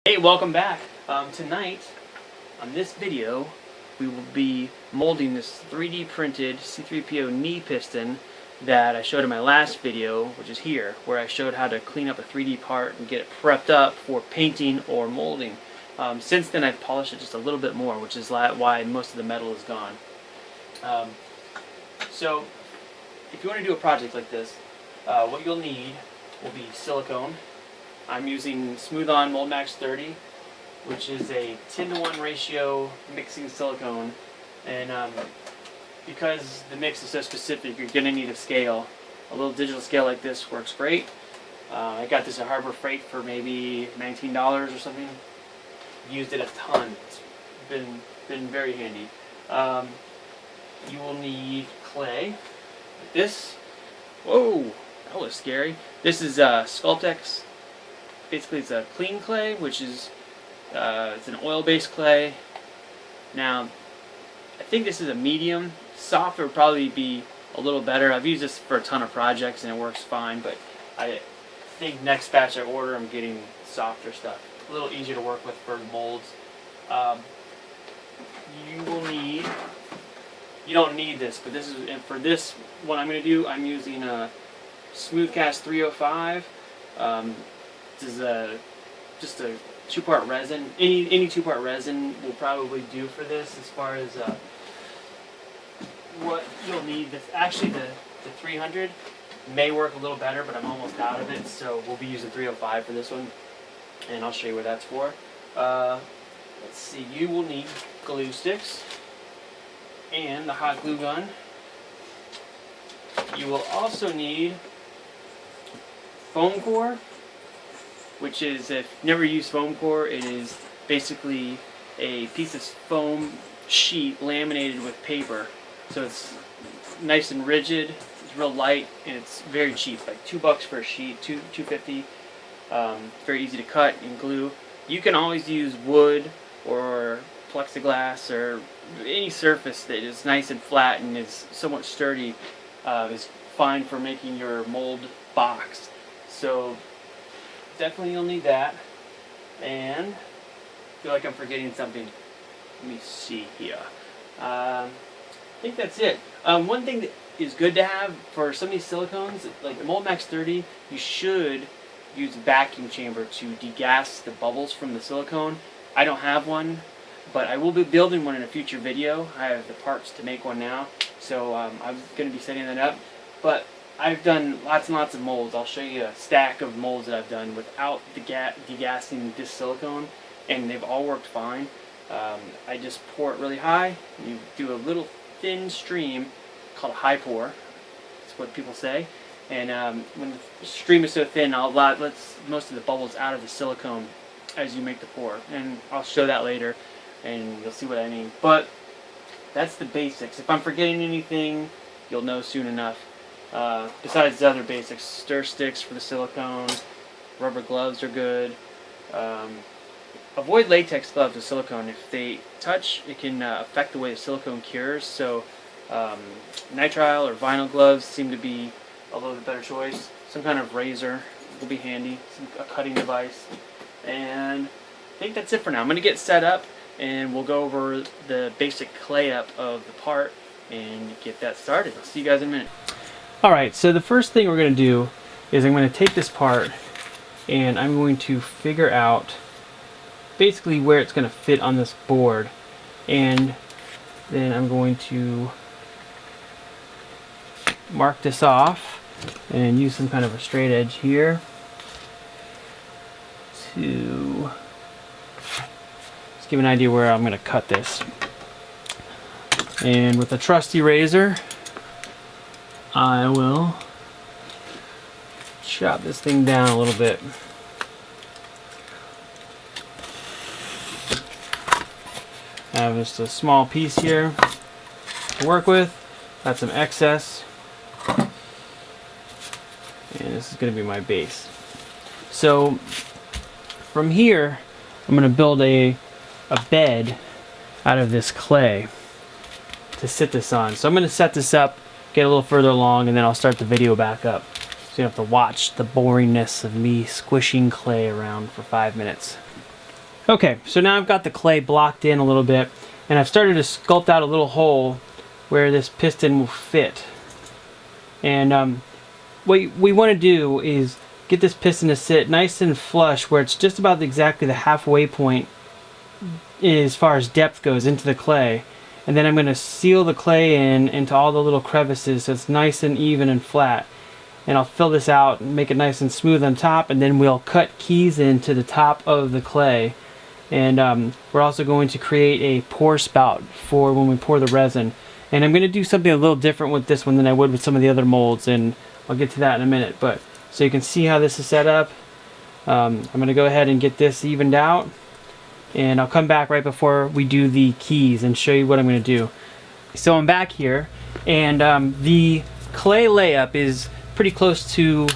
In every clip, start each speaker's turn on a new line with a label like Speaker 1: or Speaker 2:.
Speaker 1: Hey, welcome back. Tonight, on this video, we will be molding this 3D printed C3PO knee piston that I showed in my last video, which is here, where I showed how to clean up a 3D part and get it prepped up for painting or molding. Since then, I've polished it just a little bit more, which is why most of the metal is gone. So, if you want to do a project like this, what you'll need will be silicone. I'm using Smooth-On Mold Max 30, which is a 10-to-1 ratio mixing silicone, and because the mix is so specific, you're going to need a scale. A little digital scale like this works great. I got this at Harbor Freight for maybe $19 or something. Used it a ton. It's been very handy. You will need clay like this. Whoa, that was scary. This is Sculptex. Basically, it's a clean clay, which is it's an oil-based clay. Now, I think this is a medium. Soft would probably be a little better. I've used this for a ton of projects and it works fine, but I think next batch I order, I'm getting softer stuff. A little easier to work with for molds. You will need. You don't need this, but this is, and for this, what I'm going to do, I'm using a Smoothcast 305. This is just a 2-part resin. Any 2-part resin will probably do for this. As far as what you'll need, actually the 300 may work a little better, but I'm almost out of it, so we'll be using 305 for this one, and I'll show you what that's for. Let's see. You will need glue sticks and the hot glue gun. You will also need foam core, which is, if you've never used foam core, it is basically a piece of foam sheet laminated with paper. So it's nice and rigid, it's real light, and it's very cheap, like $2 for a sheet, $2.50. Very easy to cut and glue. You can always use wood or plexiglass or any surface that is nice and flat and is somewhat sturdy is fine for making your mold box. So definitely you'll need that. And I feel like I'm forgetting something. Let me see here. I think that's it. One thing that is good to have for some of these silicones, like the Mold Max 30, you should use a vacuum chamber to degas the bubbles from the silicone. I don't have one, but I will be building one in a future video. I have the parts to make one now, so I'm going to be setting that up. But I've done lots and lots of molds. I'll show you a stack of molds that I've done without degassing this silicone, and they've all worked fine. I just pour it really high. You do a little thin stream called a high pour. That's what people say. And when the stream is so thin, I'll let most of the bubbles out of the silicone as you make the pour. And I'll show that later, and you'll see what I mean. But that's the basics. If I'm forgetting anything, you'll know soon enough. Besides the other basics, stir sticks for the silicone, rubber gloves are good. Avoid latex gloves with silicone. If they touch, it can affect the way the silicone cures. So nitrile or vinyl gloves seem to be a little bit better choice. Some kind of razor will be handy, a cutting device. And I think that's it for now. I'm going to get set up and we'll go over the basic clay up of the part and get that started. I'll see you guys in a minute. Alright, so the first thing we're going to do is I'm going to take this part and I'm going to figure out basically where it's going to fit on this board, and then I'm going to mark this off and use some kind of a straight edge here to just give an idea where I'm going to cut this. And with a trusty razor, I will chop this thing down a little bit. I have just a small piece here to work with. Got some excess. And this is going to be my base. So from here, I'm going to build a bed out of this clay to sit this on. So I'm going to set this up, get a little further along, and then I'll start the video back up. So you have to watch the boringness of me squishing clay around for 5 minutes. Okay, so now I've got the clay blocked in a little bit, and I've started to sculpt out a little hole where this piston will fit. And what we want to do is get this piston to sit nice and flush where it's just about exactly the halfway point as far as depth goes into the clay. And then I'm going to seal the clay in into all the little crevices so it's nice and even and flat. And I'll fill this out and make it nice and smooth on top, and then we'll cut keys into the top of the clay. And we're also going to create a pour spout for when we pour the resin. And I'm going to do something a little different with this one than I would with some of the other molds, and I'll get to that in a minute. But so you can see how this is set up. I'm going to go ahead and get this evened out, and I'll come back right before we do the keys and show you what I'm going to do. So I'm back here, and the clay layup is pretty close to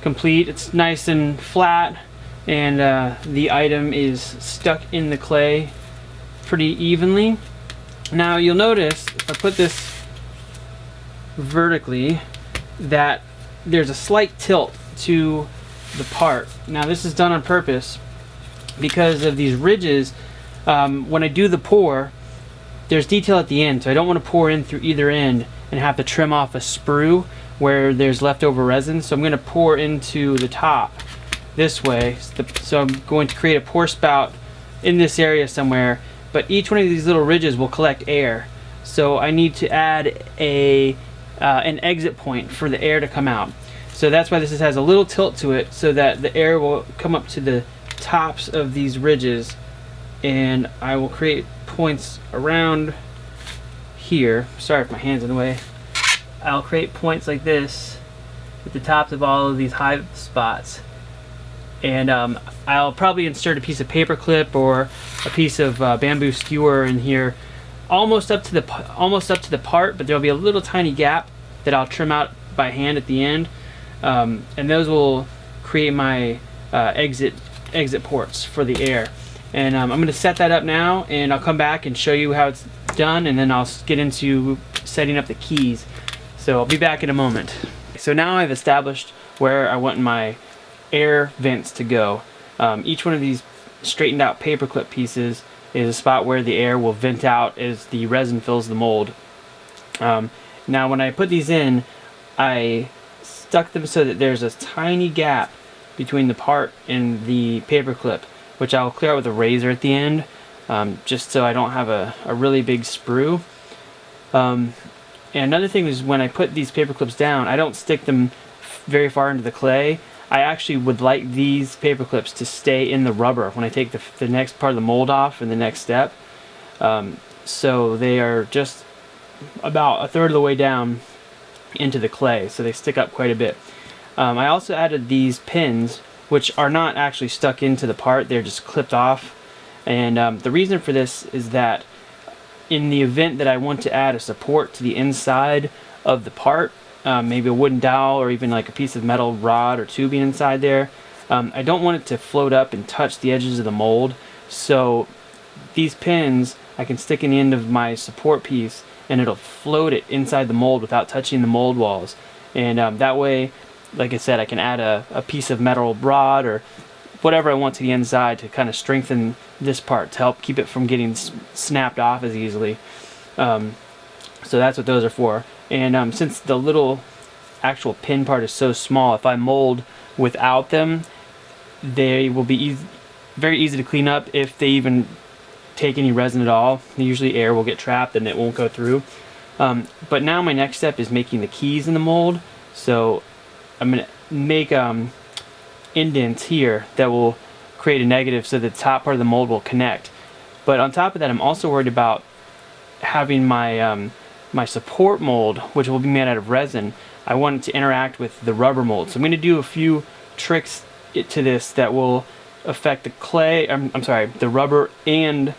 Speaker 1: complete. It's nice and flat, and the item is stuck in the clay pretty evenly. Now you'll notice if I put this vertically that there's a slight tilt to the part. Now this is done on purpose because of these ridges. When I do the pour, there's detail at the end, so I don't want to pour in through either end and have to trim off a sprue where there's leftover resin. So I'm going to pour into the top this way. So I'm going to create a pour spout in this area somewhere, but each one of these little ridges will collect air. So I need to add an exit point for the air to come out. So that's why this has a little tilt to it, so that the air will come up to the tops of these ridges, and I will create points around here. Sorry if my hand's in the way. I'll create points like this at the tops of all of these high spots, and I'll probably insert a piece of paper clip or a piece of bamboo skewer in here, almost up to the part, but there'll be a little tiny gap that I'll trim out by hand at the end, and those will create my exit ports for the air. And I'm going to set that up now, and I'll come back and show you how it's done, and then I'll get into setting up the keys. So I'll be back in a moment. So now I've established where I want my air vents to go. Each one of these straightened out paperclip pieces is a spot where the air will vent out as the resin fills the mold. Now when I put these in, I stuck them so that there's a tiny gap between the part and the paperclip, which I'll clear out with a razor at the end, just so I don't have a really big sprue. And another thing is, when I put these paper clips down, I don't stick them very far into the clay. I actually would like these paper clips to stay in the rubber when I take the next part of the mold off in the next step. So they are just about a third of the way down into the clay, so they stick up quite a bit. I also added these pins, which are not actually stuck into the part, they're just clipped off. And the reason for this is that in the event that I want to add a support to the inside of the part, maybe a wooden dowel or even like a piece of metal rod or tubing inside there, I don't want it to float up and touch the edges of the mold. So these pins I can stick in the end of my support piece, and it'll float it inside the mold without touching the mold walls. And that way, like I said, I can add a piece of metal rod or whatever I want to the inside to kind of strengthen this part to help keep it from getting snapped off as easily. So that's what those are for. And since the little actual pin part is so small, if I mold without them, they will be very easy to clean up if they even take any resin at all. Usually air will get trapped and it won't go through. But now my next step is making the keys in the mold. So I'm going to make indents here that will create a negative so the top part of the mold will connect. But on top of that, I'm also worried about having my my support mold, which will be made out of resin. I want it to interact with the rubber mold. So I'm going to do a few tricks to this that will affect the clay, the rubber and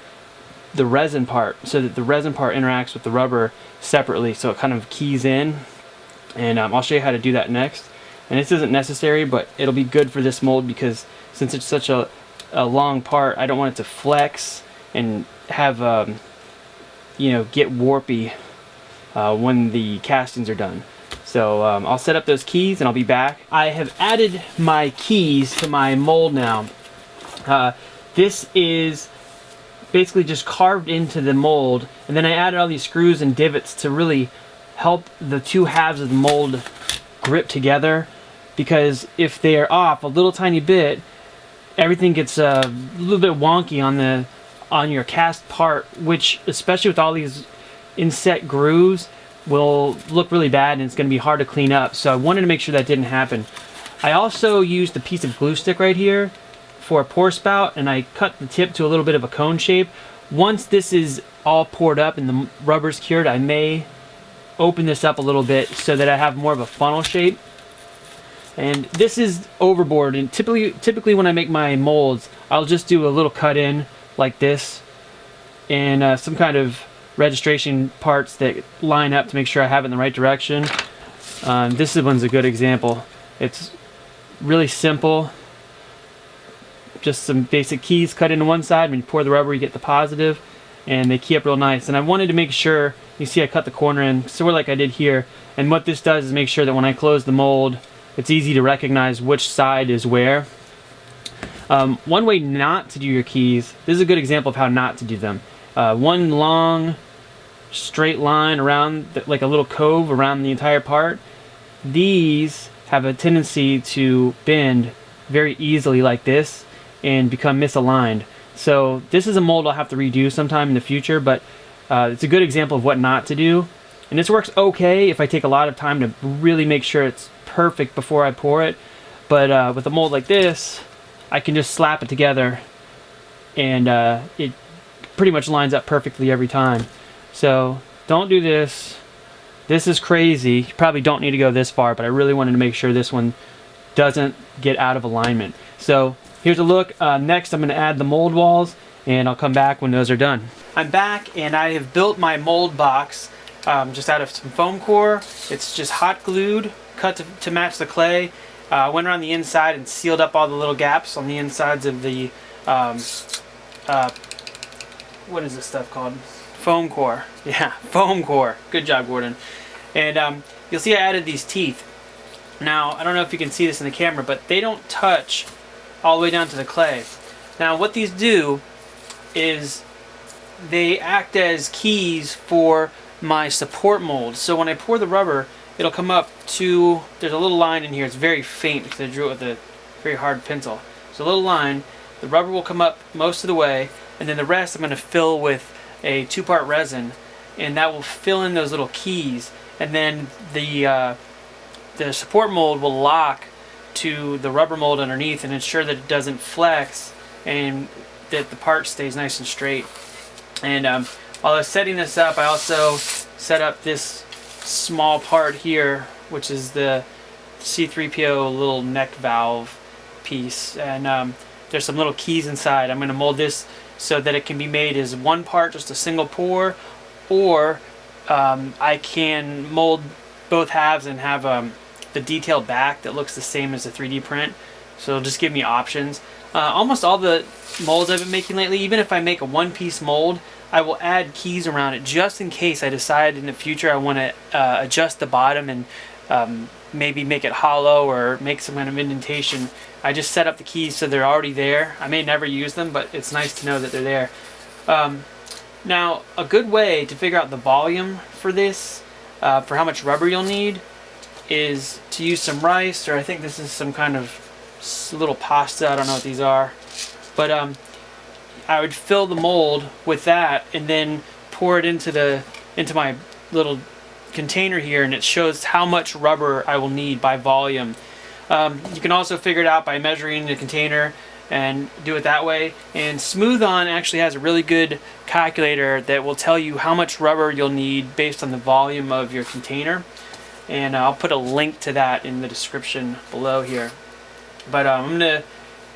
Speaker 1: the resin part, so that the resin part interacts with the rubber separately, so it kind of keys in. And I'll show you how to do that next. And this isn't necessary, but it'll be good for this mold because since it's such a long part, I don't want it to flex and have get warpy when the castings are done. So I'll set up those keys and I'll be back. I have added my keys to my mold now. this is basically just carved into the mold, and then I added all these screws and divots to really help the two halves of the mold grip together, because if they are off a little tiny bit, everything gets a little bit wonky on your cast part, which, especially with all these inset grooves, will look really bad and it's going to be hard to clean up. So I wanted to make sure that didn't happen. I also used a piece of glue stick right here for a pour spout, and I cut the tip to a little bit of a cone shape. Once this is all poured up and the rubber's cured, I may open this up a little bit so that I have more of a funnel shape. And this is overboard, and typically when I make my molds, I'll just do a little cut in like this, and some kind of registration parts that line up to make sure I have it in the right direction. This one's a good example. It's really simple. Just some basic keys cut into one side. When you pour the rubber, you get the positive, and they key up real nice. And I wanted to make sure, you see I cut the corner in, sort of like I did here. And what this does is make sure that when I close the mold, it's easy to recognize which side is where. One way not to do your keys, this is a good example of how not to do them. One long straight line around, like a little cove around the entire part. These have a tendency to bend very easily like this and become misaligned. So this is a mold I'll have to redo sometime in the future, but it's a good example of what not to do. And this works okay if I take a lot of time to really make sure it's perfect before I pour it. But with a mold like this, I can just slap it together and it pretty much lines up perfectly every time. So don't do this. This is crazy. You probably don't need to go this far, but I really wanted to make sure this one doesn't get out of alignment. So here's a look. Next I'm going to add the mold walls, and I'll come back when those are done. I'm back, and I have built my mold box just out of some foam core. It's just hot glued, cut to match the clay. I went around the inside and sealed up all the little gaps on the insides of the what is this stuff called? Foam core. Yeah, foam core. Good job, Gordon. And you'll see I added these teeth. Now, I don't know if you can see this in the camera, but they don't touch all the way down to the clay. Now, what these do is they act as keys for my support mold. So when I pour the rubber, it'll come up to, there's a little line in here. It's very faint because I drew it with a very hard pencil. So a little line, the rubber will come up most of the way, and then the rest I'm going to fill with a 2-part resin, and that will fill in those little keys. And then the support mold will lock to the rubber mold underneath and ensure that it doesn't flex and that the part stays nice and straight. And while I was setting this up, I also set up this small part here, which is the C3PO little neck valve piece, and there's some little keys inside. I'm going to mold this so that it can be made as one part, just a single pour, or I can mold both halves and have the detailed back that looks the same as the 3D print. So it'll just give me options. Almost all the molds I've been making lately, even if I make a one-piece mold, I will add keys around it just in case I decide in the future I want to adjust the bottom and maybe make it hollow or make some kind of indentation. I just set up the keys so they're already there. I may never use them, but it's nice to know that they're there. Now, a good way to figure out the volume for this, for how much rubber you'll need, is to use some rice, or I think this is some kind of little pasta. I don't know what these are. But I would fill the mold with that and then pour it into my little container here, and it shows how much rubber I will need by volume. You can also figure it out by measuring the container and do it that way. And Smooth On actually has a really good calculator that will tell you how much rubber you'll need based on the volume of your container. And I'll put a link to that in the description below here. But I'm going to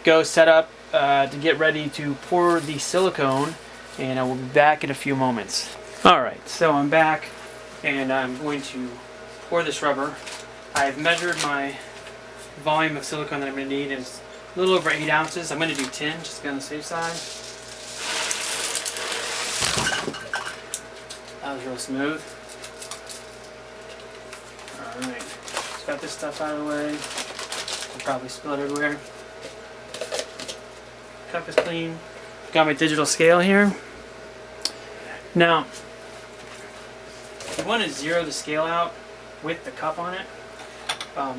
Speaker 1: go set up to get ready to pour the silicone, and I will be back in a few moments. Alright, so I'm back, and I'm going to pour this rubber. I've measured my volume of silicone that I'm going to need is a little over 8 ounces. I'm going to do 10 just to be on the safe side. That was real smooth. Alright, just got this stuff out of the way. I'll probably spill it everywhere. Cup is clean. got my digital scale here. Now, you want to zero the scale out with the cup on it.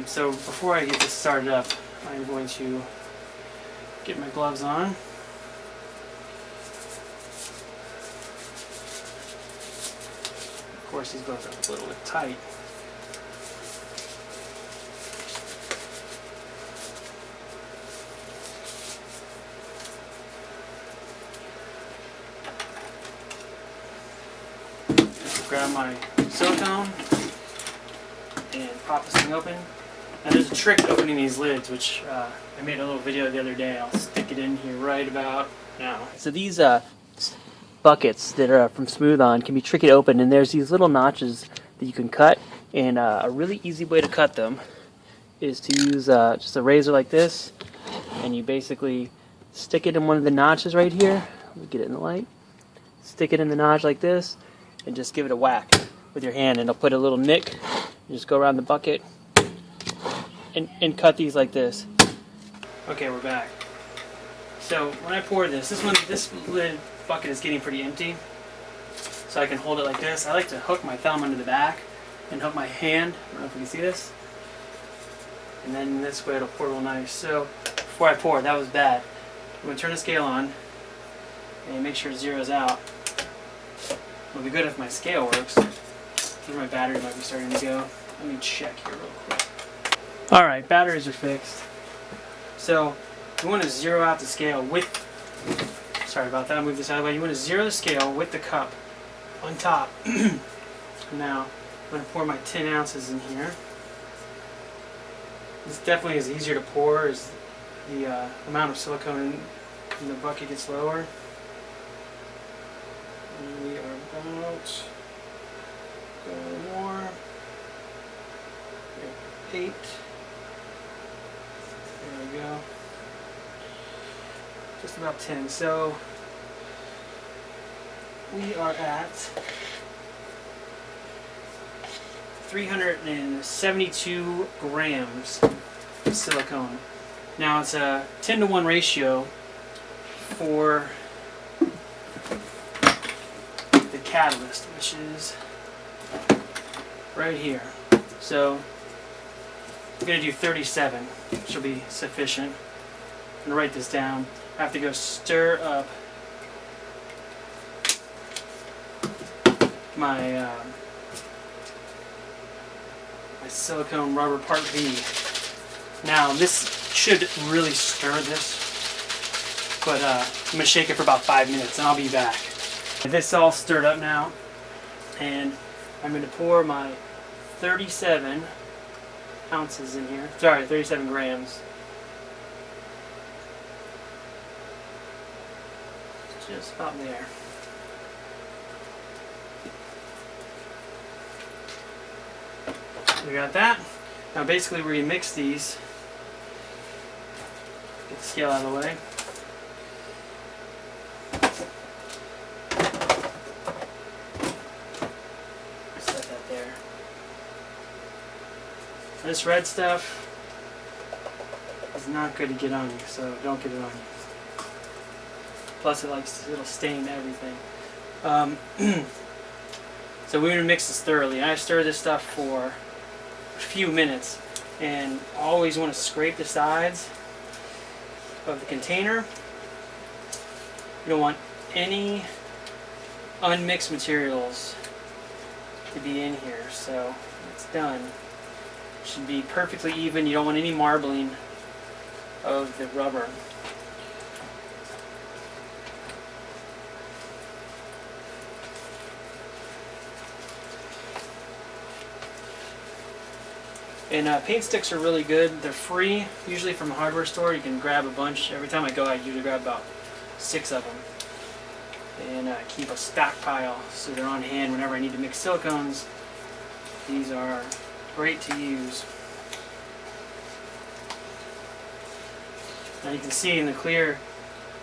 Speaker 1: So before I get this started up, I'm going to get my gloves on. Of course, these gloves are a little bit tight. Grab my silicone and pop this thing open. Now there's a trick to opening these lids, which I made a little video the other day. I'll stick it in here right about now. So these buckets that are from Smooth On can be tricky to open, and there's these little notches that you can cut, and a really easy way to cut them is to use just a razor like this, and you basically stick it in one of the notches right here. Let me get it in the light. Stick it in the notch like this, and just give it a whack with your hand, and it'll put a little nick. You just go around the bucket and cut these like this. Okay, we're back. So when I pour this lid bucket is getting pretty empty, so I can hold it like this. I like to hook my thumb under the back and hook my hand. I don't know if you can see this. And then this way it'll pour real nice. So before I pour, that was bad. I'm going to turn the scale on and make sure it zeroes out. It'll be good if my scale works. I think my battery might be starting to go. Let me check here real quick. Alright, batteries are fixed. So you want to zero out the scale with, sorry about that, I'll move this out of the way. You want to zero the scale with the cup on top. Now I'm going to pour my 10 ounces in here. This definitely is easier to pour as the amount of silicone in the bucket gets lower. And we are about more. 8. There we go. Just about 10. So we are at 372 grams of silicone. Now it's a 10-to-1 ratio for the catalyst, which is right here. So I'm going to do 37, which will be sufficient. I'm going to write this down. I have to go stir up my my silicone rubber part B. Now this should really stir this, but I'm going to shake it for about 5 minutes and I'll be back. This is all stirred up now, and I'm going to pour my 37 ounces in here. Sorry, 37 grams. Just about there. We got that. Now basically where you mix these, get the scale out of the way. Set that there. This red stuff is not good to get on you, so don't get it on you. Plus it'll stain everything. So we're going to mix this thoroughly. I stir this stuff for a few minutes, and always want to scrape the sides of the container. You don't want any unmixed materials to be in here. So when it's done, it should be perfectly even. You don't want any marbling of the rubber. And paint sticks are really good. They're free, usually from a hardware store. You can grab a bunch. Every time I go, I usually grab about 6 of them. And keep a stockpile so they're on hand whenever I need to mix silicones. These are great to use. Now you can see in the clear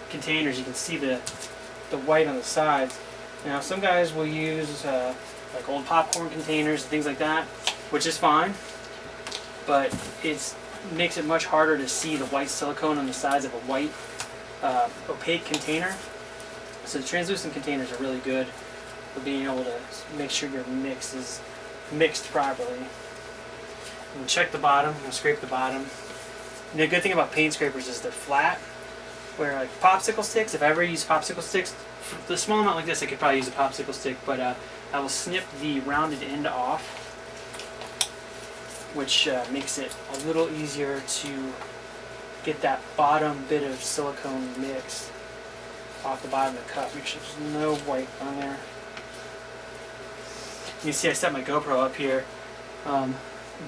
Speaker 1: containers, you can see the white on the sides. Now some guys will use like old popcorn containers and things like that, which is fine. But it makes it much harder to see the white silicone on the sides of a white opaque container. So the translucent containers are really good for being able to make sure your mix is mixed properly. And check the bottom, scrape the bottom. And the good thing about paint scrapers is they're flat, where like popsicle sticks, if I ever use popsicle sticks, for the small amount like this I could probably use a popsicle stick, but I will snip the rounded end off, which makes it a little easier to get that bottom bit of silicone mix off the bottom of the cup. Make sure there's no white on there. You see I set my GoPro up here. Let's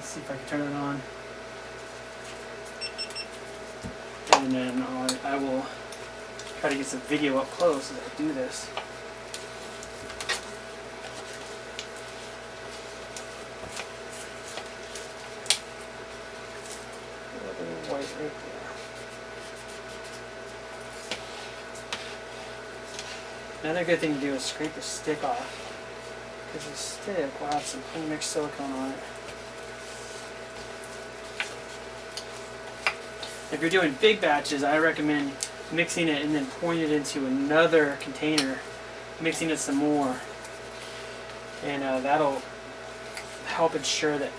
Speaker 1: see if I can turn it on. And then I will try to get some video up close as I do this. A little white right there. Another good thing to do is scrape the stick off, because the stick will have some pre-mixed silicone on it. If you're doing big batches, I recommend mixing it and then pouring it into another container, mixing it some more, and that'll help ensure that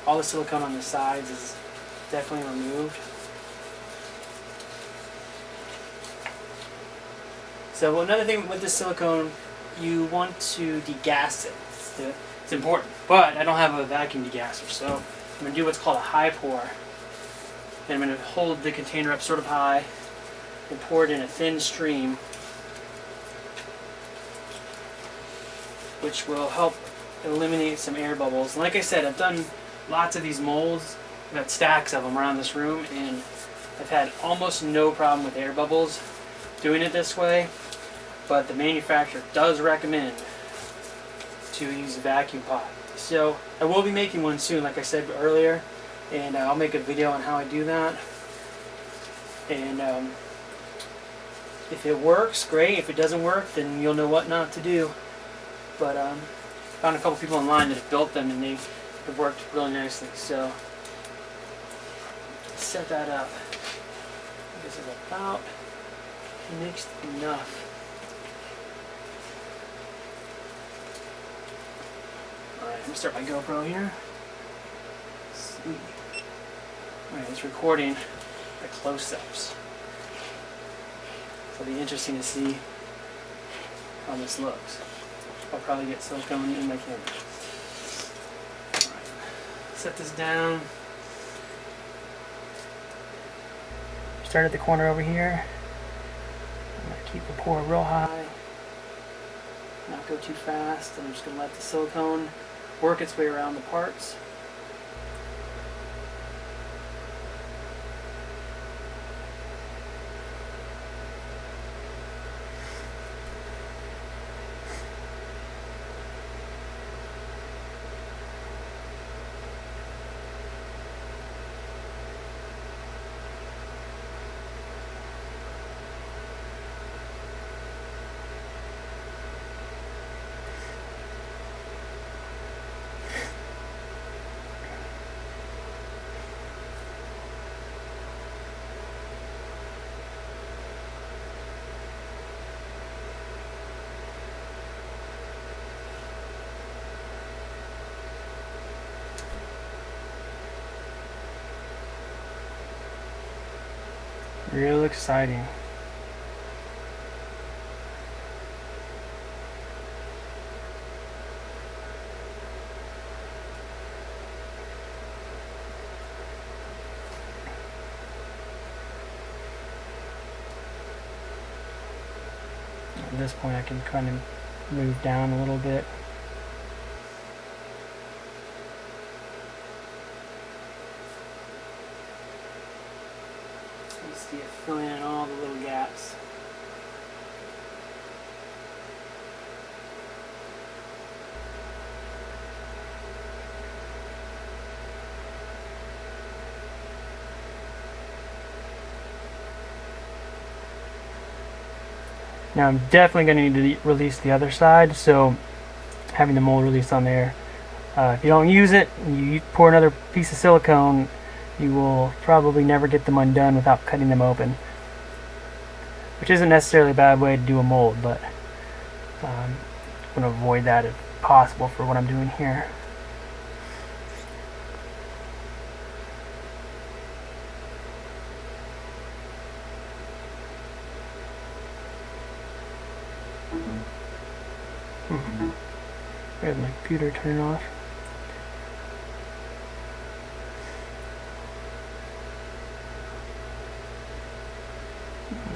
Speaker 1: all the silicone on the sides is definitely removed. So another thing with the silicone, you want to degas it. It's important, but I don't have a vacuum degasser, so I'm going to do what's called a high pour. And I'm going to hold the container up sort of high and pour it in a thin stream, which will help eliminate some air bubbles. And like I said, I've done lots of these molds. I've got stacks of them around this room, and I've had almost no problem with air bubbles doing it this way. But the manufacturer does recommend to use a vacuum pot. So I will be making one soon, like I said earlier, and I'll make a video on how I do that. And if it works, great. If it doesn't work, then you'll know what not to do. But found a couple people online that have built them, and they've worked really nicely. So set that up. This is about mixed enough. Alright, I'm going to start my GoPro here. Let's see. Alright, it's recording the close-ups. So it'll be interesting to see how this looks. I'll probably get silicone in my camera. Alright, set this down. Start at the corner over here. I'm going to keep the pour real high. Not go too fast. I'm just going to let the silicone work its way around the parts. Real exciting. At this point I can kind of move down a little bit. See it filling in all the little gaps. Now I'm definitely going to need to release the other side, so having the mold release on there. If you don't use it, you pour another piece of silicone, you will probably never get them undone without cutting them open. which isn't necessarily a bad way to do a mold, but I'm going to avoid that if possible for what I'm doing here. I have my computer turned off.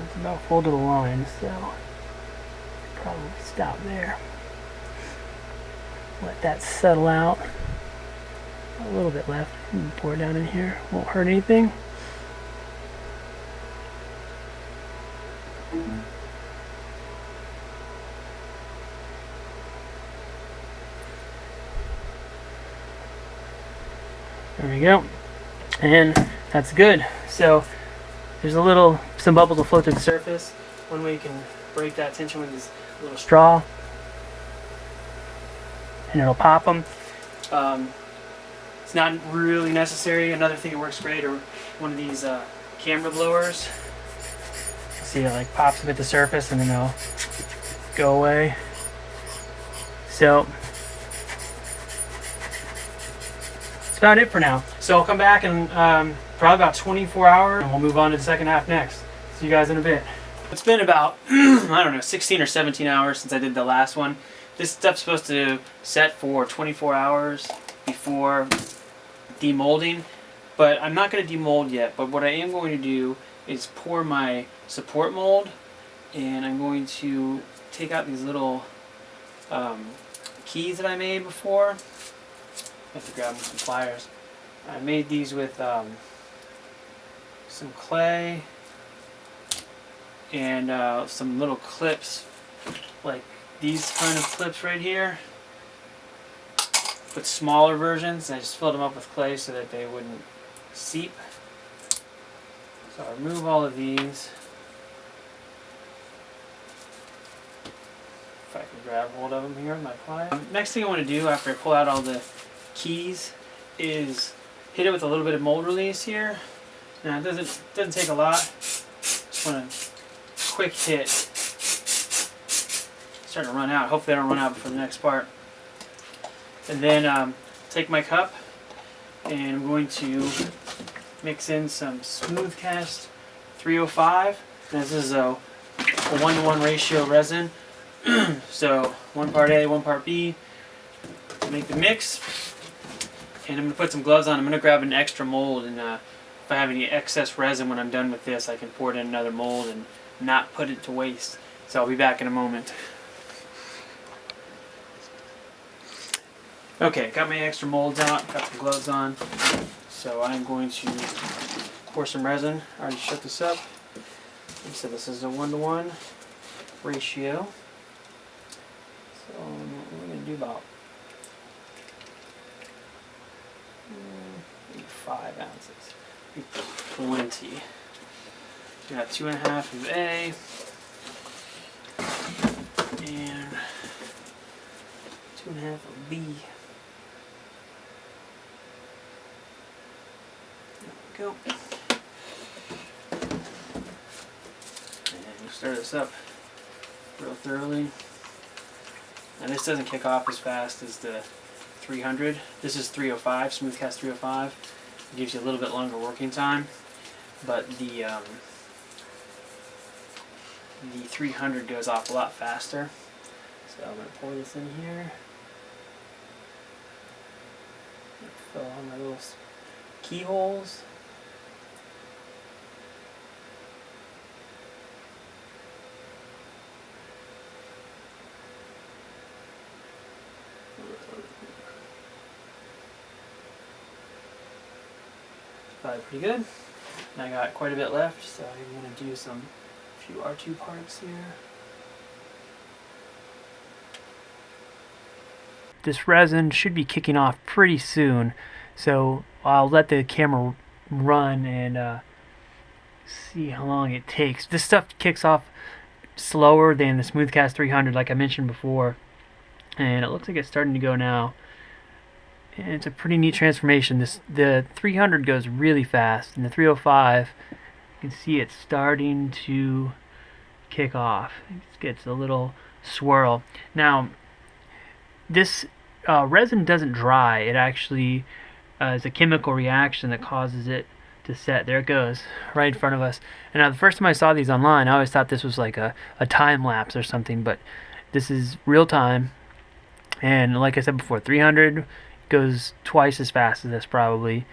Speaker 1: It's about full to the line, so probably stop there. Let that settle out. A little bit left. Pour it down in here. Won't hurt anything. There we go. And that's good. So there's some bubbles will float to the surface. One way you can break that tension with this little straw, and it'll pop them. It's not really necessary. Another thing that works great are one of these camera blowers. See, it like pops them at the surface and then they'll go away. So that's about it for now. So I'll come back in probably about 24 hours and we'll move on to the second half next. See you guys in a bit. It's been about, I don't know, 16 or 17 hours since I did the last one. This stuff's supposed to set for 24 hours before demolding, but I'm not going to demold yet. But what I am going to do is pour my support mold, and I'm going to take out these little keys that I made before. I have to grab some pliers. I made these with some clay and some little clips, like these kind of clips right here, but smaller versions. I just filled them up with clay so that they wouldn't seep. So I remove all of these. If I can grab hold of them here with my pliers. Next thing I want to do after I pull out all the keys is hit it with a little bit of mold release here. Now it doesn't take a lot. Just want to quick hit. Starting to run out. Hopefully I don't run out before the next part. And then take my cup and I'm going to mix in some smooth cast 305. And this is a 1-to-1 ratio resin. So 1 part A, 1 part B to make the mix. And I'm going to put some gloves on. I'm going to grab an extra mold, and if I have any excess resin when I'm done with this, I can pour it in another mold and not put it to waste. So I'll be back in a moment. Okay, got my extra molds out, got some gloves on. So I'm going to pour some resin. I already shut this up. So this is a 1-to-1 ratio. So we're going to do about 5 ounces. 20. We got 2.5 of A and 2.5 of B. There we go. And we'll stir this up real thoroughly. And this doesn't kick off as fast as the 300. This is 305, smooth cast 305. It gives you a little bit longer working time, but the 300 goes off a lot faster. So I'm going to pour this in here. Fill all my little keyholes. Probably pretty good. And I got quite a bit left, so I'm going to do a few R2 parts here. This resin should be kicking off pretty soon, so I'll let the camera run and see how long it takes. This stuff kicks off slower than the Smoothcast 300, like I mentioned before, and it looks like it's starting to go now. And it's a pretty neat transformation. The 300 goes really fast, and the 305, you can see it's starting to kick off. It gets a little swirl. Now, this resin doesn't dry. It actually is a chemical reaction that causes it to set. There it goes, right in front of us. And now the first time I saw these online, I always thought this was like a time lapse or something, but this is real time. And like I said before, 300 goes twice as fast as this probably.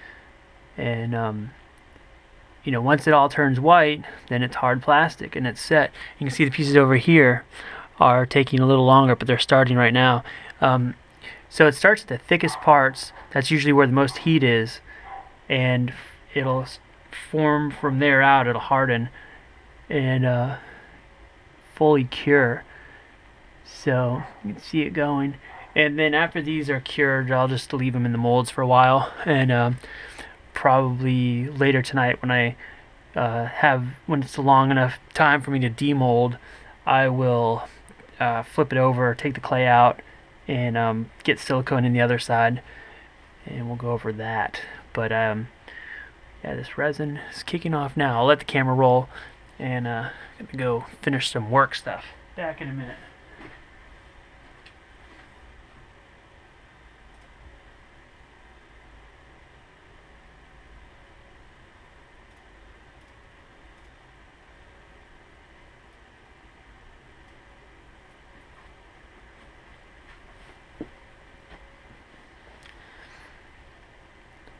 Speaker 1: And you know, once it all turns white, then it's hard plastic and it's set. You can see the pieces over here are taking a little longer, but they're starting right now. So it starts at the thickest parts. That's usually where the most heat is, and it'll form from there out. It'll harden and fully cure. So you can see it going. And then after these are cured, I'll just leave them in the molds for a while, and probably later tonight when I when it's a long enough time for me to demold, I will flip it over, take the clay out, and get silicone in the other side, and we'll go over that. But yeah, this resin is kicking off now. I'll let the camera roll and gonna go finish some work stuff. Back in a minute.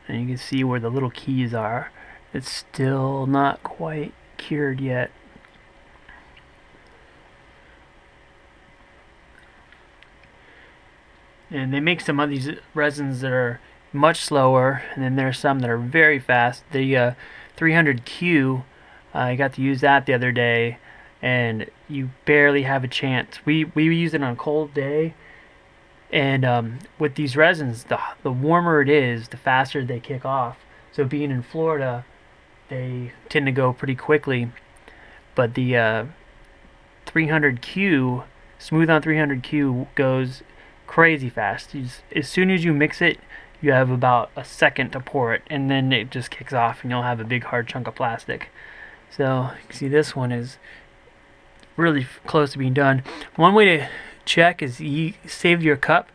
Speaker 1: And you can see where the little keys are. It's still not quite cured yet. And they make some of these resins that are much slower, and then there's some that are very fast. The 300Q, I got to use that the other day, and you barely have a chance. We use it on a cold day, and with these resins, the warmer it is, the faster they kick off. So being in Florida, they tend to go pretty quickly. But the 300Q, smooth on 300Q, goes crazy fast. As soon as you mix it, you have about a second to pour it, and then it just kicks off, and you'll have a big hard chunk of plastic. So you can see this one is really close to being done. One way to check is you saved your cup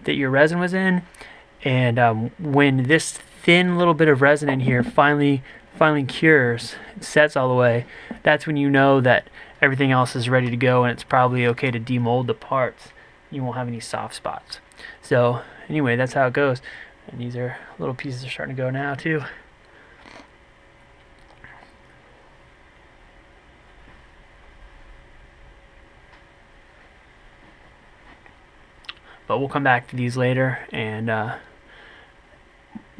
Speaker 1: that your resin was in, and when this thin little bit of resin in here finally cures, it sets all the way, that's when you know that everything else is ready to go, and it's probably okay to demold the parts. You won't have any soft spots. So anyway, that's how it goes. And these are little pieces are starting to go now too. But we'll come back to these later and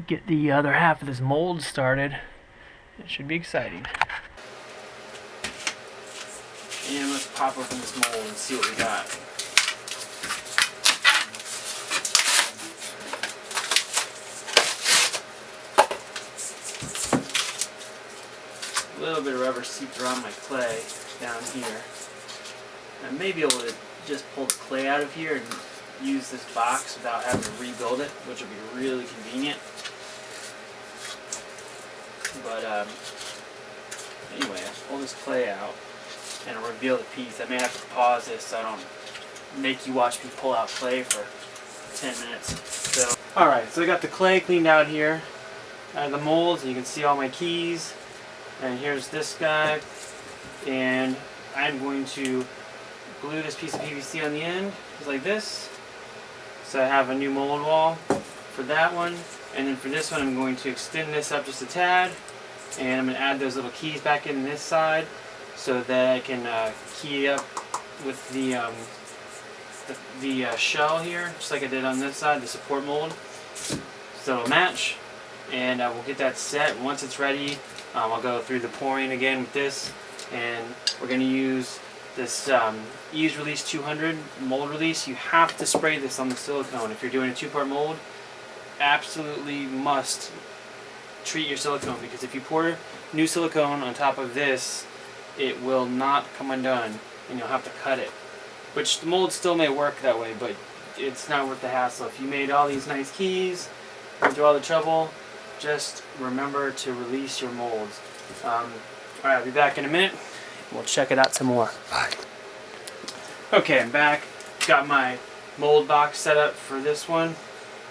Speaker 1: get the other half of this mold started. It should be exciting. And let's pop open this mold and see what we got. A little bit of rubber seeped around my clay down here. I may be able to just pull the clay out of here and use this box without having to rebuild it, which will be really convenient. But anyway, I'll pull this clay out and I'll reveal the piece. I may have to pause this so I don't make you watch me pull out clay for 10 minutes. So, alright, so I got the clay cleaned out here. I have the molds, and you can see all my keys. And here's this guy. And I'm going to glue this piece of PVC on the end, just like this. So I have a new mold wall for that one. And then for this one, I'm going to extend this up just a tad. And I'm going to add those little keys back in this side so that I can key up with the shell here, just like I did on this side, the support mold. So it'll match. And we'll get that set. Once it's ready, I'll go through the pouring again with this. And we're going to use this Ease Release 200 mold release. You have to spray this on the silicone. If you're doing a two-part mold, absolutely must treat your silicone, because if you pour new silicone on top of this, it will not come undone and you'll have to cut it. Which the mold still may work that way, but it's not worth the hassle. If you made all these nice keys, went through all the trouble, just remember to release your molds. Alright, I'll be back in a minute We'll check it out some more. Okay, I'm back. Got my mold box set up for this one.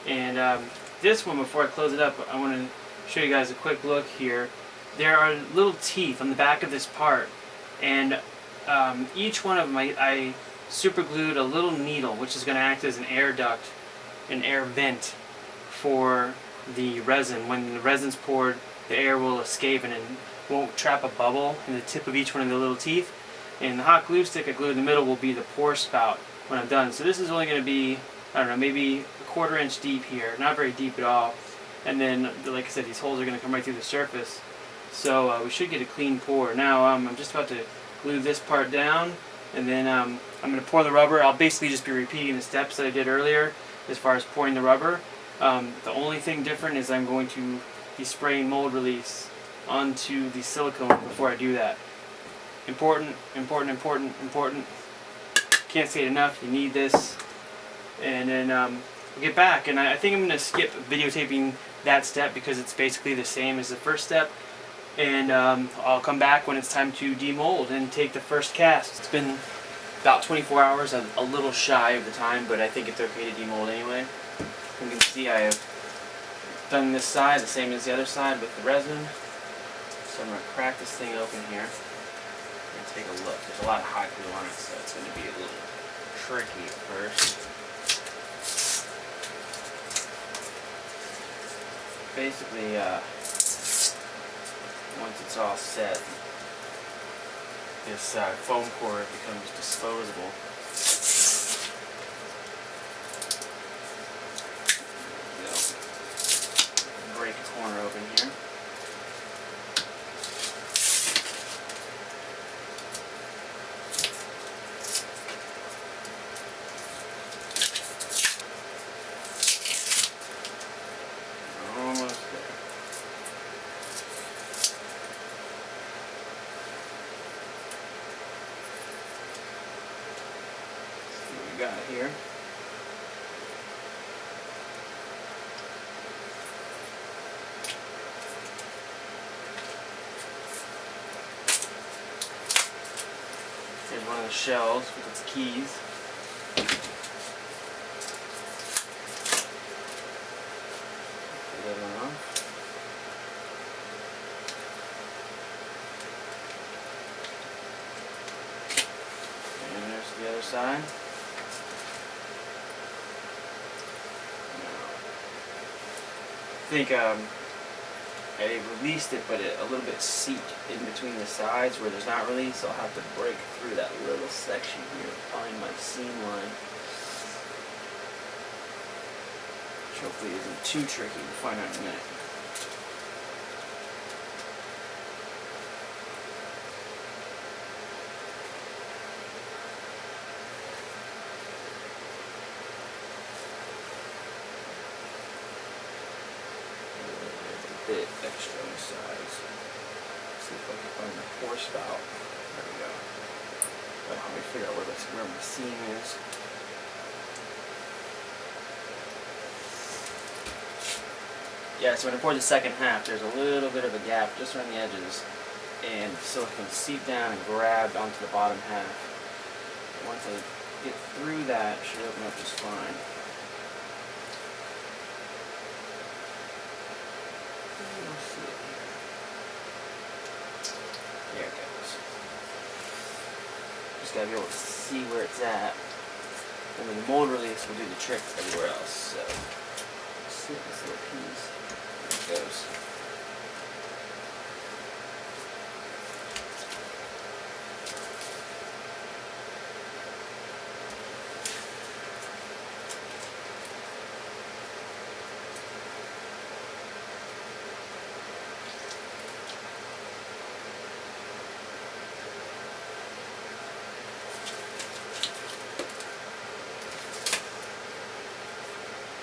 Speaker 1: And this one, before I close it up, I want to show you guys a quick look here. There are little teeth on the back of this part, and each one of them I super glued a little needle, which is going to act as an air duct, an air vent for the resin. When the resin's poured, the air will escape and it won't trap a bubble in the tip of each one of the little teeth. And the hot glue stick I glued in the middle will be the pour spout when I'm done. So this is only going to be, I don't know, maybe a 1/4 inch deep here, not very deep at all. And then, like I said, these holes are going to come right through the surface. So we should get a clean pour. Now I'm just about to glue this part down, and then I'm going to pour the rubber. I'll basically just be repeating the steps that I did earlier as far as pouring the rubber. The only thing different is I'm going to be spraying mold release onto the silicone before I do that. Important, important, important, important. Can't say it enough. You need this. And then we'll get back, and I think I'm going to skip videotaping that step because it's basically the same as the first step. And I'll come back when it's time to demold and take the first cast. It's been about 24 hours. I'm a little shy of the time, but I think it's okay to demold anyway. You can see I have done this side the same as the other side with the resin. So I'm going to crack this thing open here and take a look. There's a lot of hot glue on it, so it's going to be a little tricky at first. Basically, once it's all set, this foam core becomes disposable. Break a corner open here. Almost there. See what we got here. Here's one of the shells with its keys. Get that one off. And there's the other side. I think I released it, but a little bit seeped in between the sides where there's not release, so I'll have to break through that little section here to find my seam line. Which hopefully isn't too tricky. We'll find out in a minute. Bit extra on the sides. See if I can find the pour spout. There we go. That'll help me figure out where my seam is. Yeah, so when I pour the second half, there's a little bit of a gap just around the edges, and the silicone seeped down and grabbed onto the bottom half. Once I get through that, it should open up just fine. There it goes. Just gotta be able to see where it's at. And then the mold release will do the trick everywhere else. So, see this little piece. There it goes.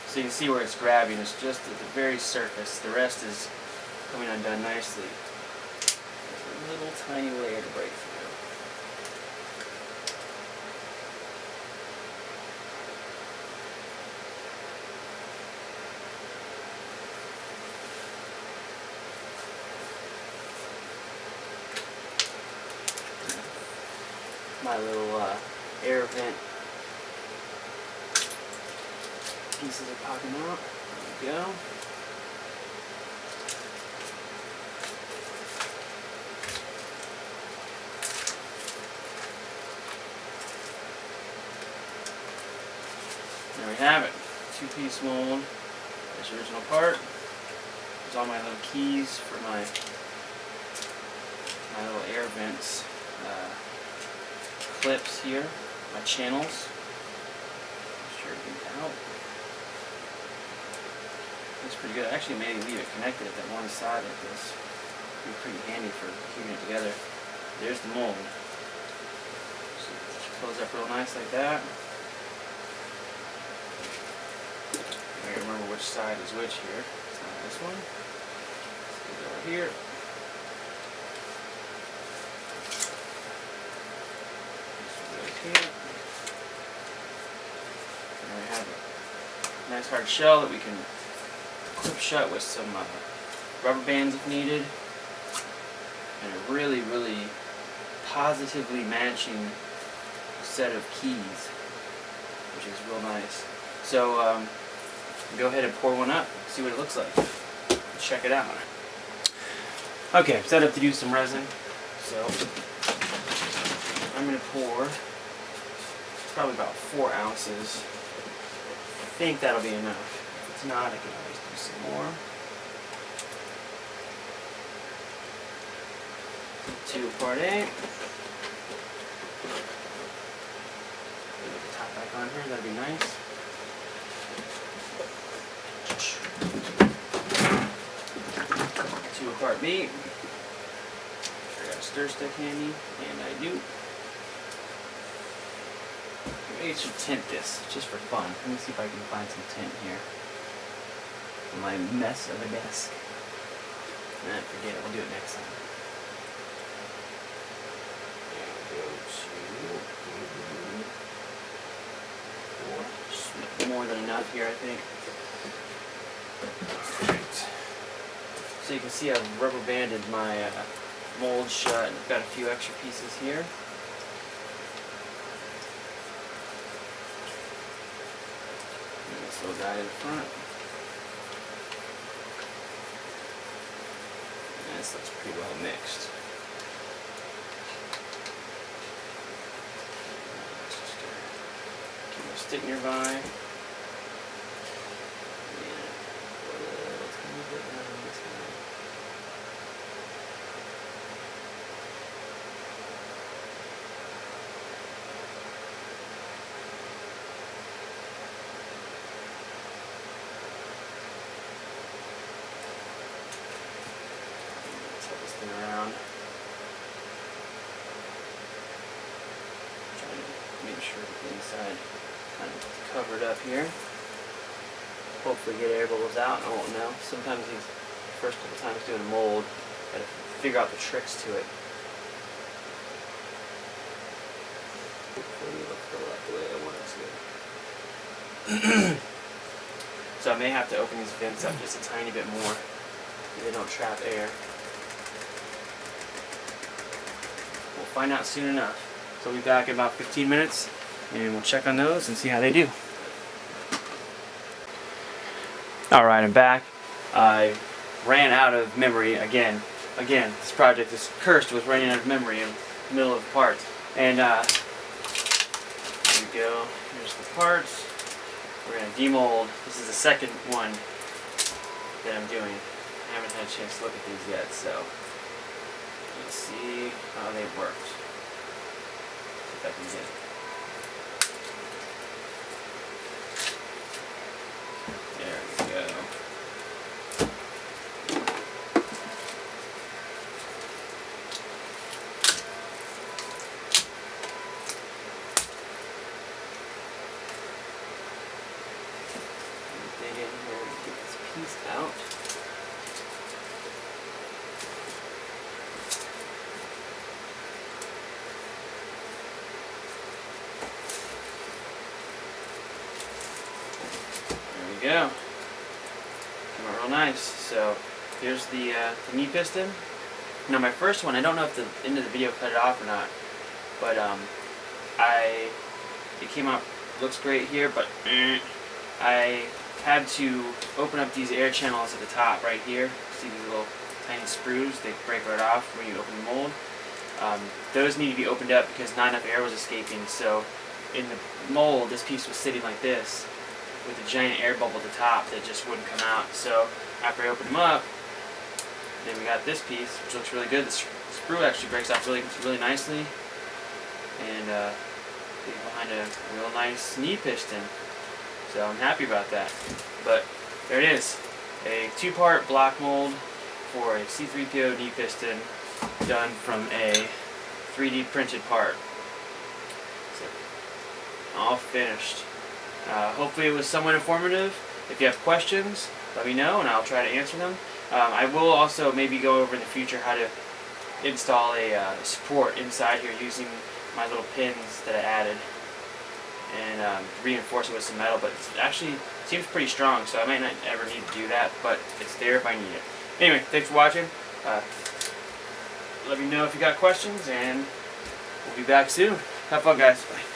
Speaker 1: So you can see where it's grabbing. It's just at the very surface. The rest is coming undone nicely. There's a little tiny layer to break through. my little air vent pieces are popping out. There we go. There we have it. Two-piece mold. There's the original part. There's all my little keys for my little air vents. Clips here. My channels. Sure it gets out. That's pretty good. I actually maybe leave it connected at that one side like this. Be pretty handy for keeping it together. There's the mold. So just close up real nice like that. I remember which side is which here. It's not this one. Let's get it over here. There we have it. Nice hard shell that we can clip shut with some rubber bands if needed. And a really, really positively matching set of keys, which is real nice. So go ahead and pour one up, see what it looks like. Check it out. Okay, I'm set up to do some resin. So I'm going to pour probably about 4 ounces. I think that'll be enough. If it's not, I can always do some more. 2 part 8. Put the top back on here, that'd be nice. 2 part B. I got a stir stick handy, and I do. Maybe I should tint this, just for fun. Let me see if I can find some tint here. My mess of a desk. Nah, forget it, we'll do it next time. Just more than enough here, I think. Alright. So you can see I've rubber banded my mold shut, and I've got a few extra pieces here. This little guy in the front. And this looks pretty well mixed. Keep my stick nearby. Around. Trying to make sure that the inside kind of covered up here. Hopefully get air bubbles out. I won't know. Sometimes these first couple times doing a mold, gotta figure out the tricks to it. Hopefully it'll fill out the way I want it to. So I may have to open these vents up just a tiny bit more so they don't trap air. We'll find out soon enough. So we'll be back in about 15 minutes and we'll check on those and see how they do. Alright, I'm back. I ran out of memory again. This project is cursed with running out of memory in the middle of the parts. And here we go. Here's the parts. We're going to demold. This is the second one that I'm doing. I haven't had a chance to look at these yet, so let's see how they worked. See if I can get it. There we go. Dig in here and get this piece out. Go. Came out real nice. So here's the knee piston. Now my first one, I don't know if the end of the video cut it off or not, but it came out, looks great here, but I had to open up these air channels at the top right here. See these little tiny sprues? They break right off when you open the mold. Those need to be opened up because not enough air was escaping. So in the mold, this piece was sitting like this with a giant air bubble at the top that just wouldn't come out. So after I opened them up, then we got this piece, which looks really good. The sprue actually breaks off really nicely, and behind a real nice knee piston. So I'm happy about that. But there it is, a 2-part block mold for a C3PO knee piston done from a 3D printed part. So all finished. Hopefully it was somewhat informative. If you have questions, let me know and I'll try to answer them. I will also maybe go over in the future how to install a support inside here using my little pins that I added, and reinforce it with some metal, but it actually seems pretty strong, so I might not ever need to do that, but it's there if I need it. Anyway, thanks for watching. Let me know if you got questions, and we'll be back soon. Have fun, guys. Bye.